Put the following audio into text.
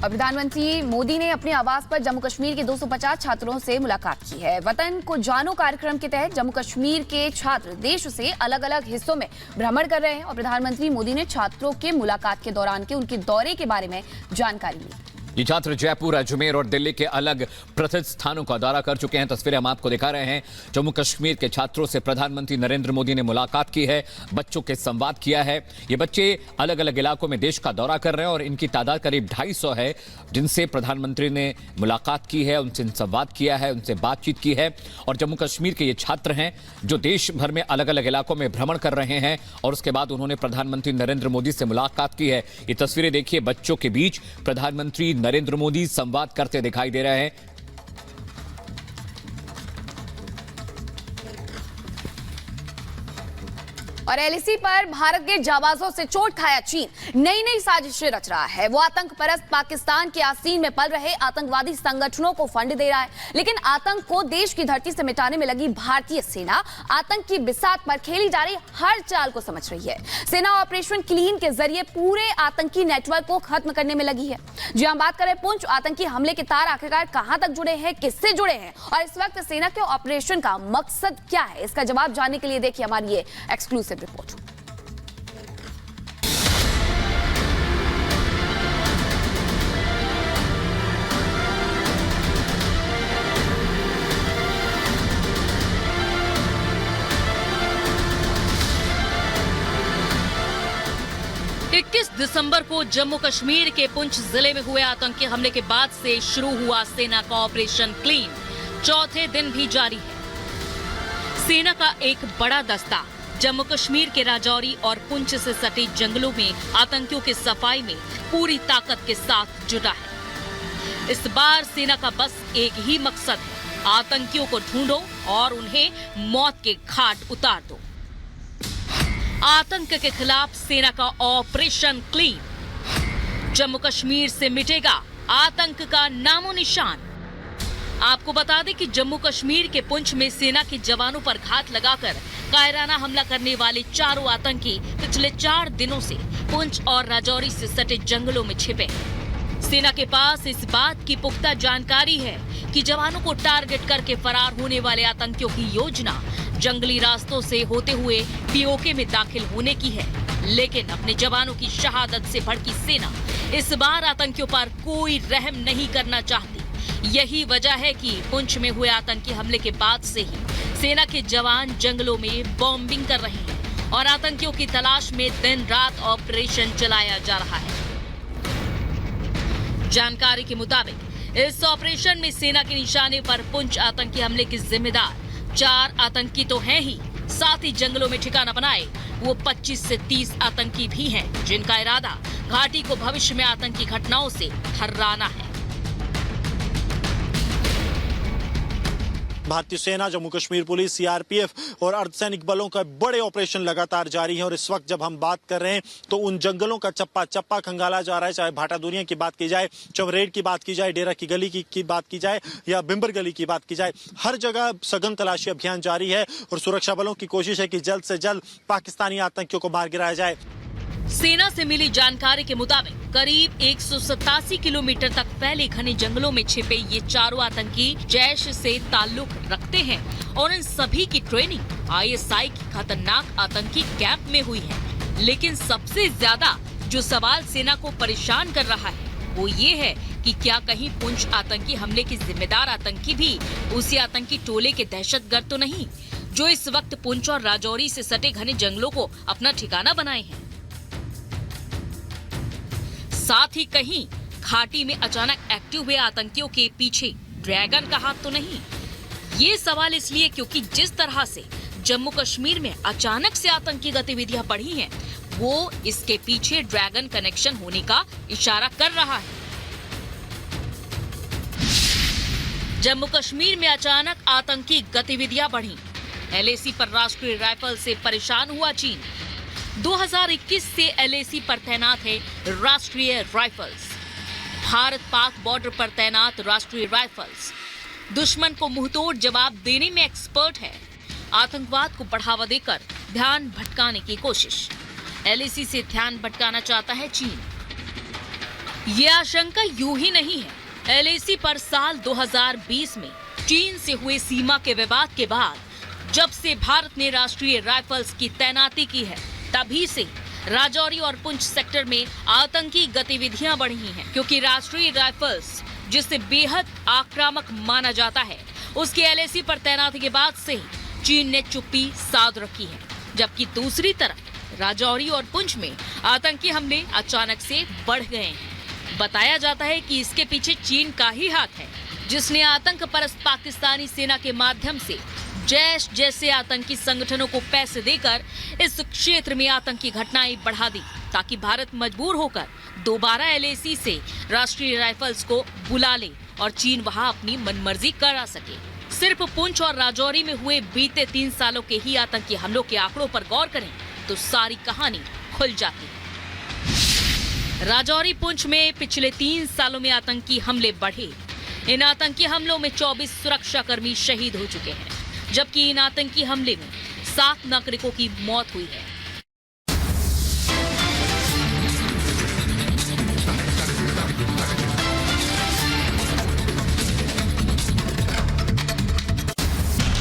और प्रधानमंत्री मोदी ने अपने आवास पर जम्मू कश्मीर के 250 छात्रों से मुलाकात की है। वतन को जानो कार्यक्रम के तहत जम्मू कश्मीर के छात्र देश से अलग अलग हिस्सों में भ्रमण कर रहे हैं और प्रधानमंत्री मोदी ने छात्रों के मुलाकात के दौरान के उनके दौरे के बारे में जानकारी ली। ये छात्र जयपुर, अजमेर और दिल्ली के अलग प्रसिद्ध स्थानों का दौरा कर चुके हैं। तस्वीरें हम आपको दिखा रहे हैं। जम्मू कश्मीर के छात्रों से प्रधानमंत्री नरेंद्र मोदी ने मुलाकात की है, बच्चों के संवाद किया है। ये बच्चे अलग अलग इलाकों में देश का दौरा कर रहे हैं और इनकी तादाद करीब 250 है, जिनसे प्रधानमंत्री ने मुलाकात की है, उनसे संवाद किया है, उनसे बातचीत की है। और जम्मू कश्मीर के ये छात्र हैं जो देश भर में अलग अलग इलाकों में भ्रमण कर रहे हैं और उसके बाद उन्होंने प्रधानमंत्री नरेंद्र मोदी से मुलाकात की है। ये तस्वीरें देखिए, बच्चों के बीच प्रधानमंत्री नरेंद्र मोदी संवाद करते दिखाई दे रहे हैं। और एलएसी पर भारत के जाबाजों से चोट खाया चीन नई नई साजिशें रच रहा है। वो आतंक परस्त पाकिस्तान के आसीन में पल रहे आतंकवादी संगठनों को फंड दे रहा है, लेकिन आतंक को देश की धरती से मिटाने में लगी भारतीय सेना आतंक की बिसात पर खेली जा रही हर चाल को समझ रही है। सेना ऑपरेशन क्लीन के जरिए पूरे आतंकी नेटवर्क को खत्म करने में लगी है। जी हम बात करें पुंछ आतंकी हमले के तार आखिरकार कहां तक जुड़े हैं, किससे जुड़े हैं और इस वक्त सेना के ऑपरेशन का मकसद क्या है, इसका जवाब जानने के लिए देखिए हमारी ये एक्सक्लूसिव रिपोर्ट। दिसंबर को जम्मू कश्मीर के पुंछ जिले में हुए आतंकी हमले के बाद से शुरू हुआ सेना का ऑपरेशन क्लीन चौथे दिन भी जारी है। सेना का एक बड़ा दस्ता जम्मू कश्मीर के राजौरी और पुंछ से सटे जंगलों में आतंकियों की सफाई में पूरी ताकत के साथ जुटा है। इस बार सेना का बस एक ही मकसद है, आतंकियों को ढूंढो और उन्हें मौत के घाट उतार दो। आतंक के खिलाफ सेना का ऑपरेशन क्लीन, जम्मू कश्मीर से मिटेगा आतंक का नामो निशान। आपको बता दें कि जम्मू कश्मीर के पुंछ में सेना के जवानों पर घात लगाकर कायराना हमला करने वाले चारों आतंकी पिछले 4 दिनों से पुंछ और राजौरी से सटे जंगलों में छिपे हैं। सेना के पास इस बात की पुख्ता जानकारी है कि जवानों को टारगेट करके फरार होने वाले आतंकियों की योजना जंगली रास्तों से होते हुए पीओके में दाखिल होने की है, लेकिन अपने जवानों की शहादत से भड़की सेना इस बार आतंकियों पर कोई रहम नहीं करना चाहती। यही वजह है कि पुंछ में हुए आतंकी हमले के बाद से ही सेना के जवान जंगलों में बॉम्बिंग कर रहे हैं और आतंकियों की तलाश में दिन रात ऑपरेशन चलाया जा रहा है। जानकारी के मुताबिक इस ऑपरेशन में सेना के निशाने पर पुंछ आतंकी हमले के जिम्मेदार 4 आतंकी तो हैं ही, साथ ही जंगलों में ठिकाना बनाए वो 25 से 30 आतंकी भी हैं, जिनका इरादा घाटी को भविष्य में आतंकी घटनाओं से हर्राना है। भारतीय सेना, जम्मू कश्मीर पुलिस, सीआरपीएफ और अर्धसैनिक बलों का बड़े ऑपरेशन लगातार जारी है और इस वक्त जब हम बात कर रहे हैं तो उन जंगलों का चप्पा चप्पा खंगाला जा रहा है। चाहे भाटा दुनिया की बात की जाए, चवरेड़ की बात की जाए, डेरा की गली की बात की जाए या बिम्बर गली की बात की जाए, हर जगह सघन तलाशी अभियान जारी है और सुरक्षा बलों की कोशिश है कि जल्द से जल्द पाकिस्तानी आतंकियों को मार गिराया जाए। सेना से मिली जानकारी के मुताबिक करीब 187 किलोमीटर तक फैले घने जंगलों में छिपे ये चारों आतंकी जैश से ताल्लुक रखते हैं और इन सभी की ट्रेनिंग आईएसआई की खतरनाक आतंकी कैंप में हुई है। लेकिन सबसे ज्यादा जो सवाल सेना को परेशान कर रहा है वो ये है कि क्या कहीं पुंछ आतंकी हमले के जिम्मेदार आतंकी भी उसी आतंकी टोले के दहशतगर्द तो नहीं जो इस वक्त पुंछ और राजौरी से सटे घने जंगलों को अपना ठिकाना बनाए हैं। साथ ही कहीं घाटी में अचानक एक्टिव हुए आतंकियों के पीछे ड्रैगन का हाथ तो नहीं। ये सवाल इसलिए क्योंकि जिस तरह से जम्मू कश्मीर में अचानक से आतंकी गतिविधियां बढ़ी हैं, वो इसके पीछे ड्रैगन कनेक्शन होने का इशारा कर रहा है। जम्मू कश्मीर में अचानक आतंकी गतिविधियां बढ़ी। एलएसी पर राष्ट्रीय राइफल से परेशान हुआ चीन। 2021 से एलएसी पर तैनात है राष्ट्रीय राइफल्स। भारत पाक बॉर्डर पर तैनात राष्ट्रीय राइफल्स दुश्मन को मुंहतोड़ जवाब देने में एक्सपर्ट है। आतंकवाद को बढ़ावा देकर ध्यान भटकाने की कोशिश। एलएसी से ध्यान भटकाना चाहता है चीन। ये आशंका यूं ही नहीं है। एलएसी पर साल 2020 में चीन से हुए सीमा के विवाद के बाद जब से भारत ने राष्ट्रीय राइफल्स की तैनाती की है, तभी से राजौरी और पुंछ सेक्टर में आतंकी गतिविधियां बढ़ी हैं, क्योंकि राष्ट्रीय राइफल्स जिसे बेहद आक्रामक माना जाता है, उसकी एलएसी पर तैनाती के बाद से ही चीन ने चुप्पी साध रखी है। जबकि दूसरी तरफ राजौरी और पुंछ में आतंकी हमले अचानक से बढ़ गए हैं। बताया जाता है कि इसके पीछे चीन का ही हाथ है, जिसने आतंक परस्त पाकिस्तानी सेना के माध्यम से जैश जैसे आतंकी संगठनों को पैसे देकर इस क्षेत्र में आतंकी घटनाएं बढ़ा दी, ताकि भारत मजबूर होकर दोबारा एलएसी से राष्ट्रीय राइफल्स को बुला ले और चीन वहां अपनी मनमर्जी करा सके। सिर्फ पुंछ और राजौरी में हुए बीते 3 सालों के ही आतंकी हमलों के आंकड़ों पर गौर करें तो सारी कहानी खुल जाती है। राजौरी पुंछ में पिछले 3 सालों में आतंकी हमले बढ़े। इन आतंकी हमलों में 24 सुरक्षाकर्मी शहीद हो चुके हैं, जबकि इन आतंकी हमले में 7 नागरिकों की मौत हुई है।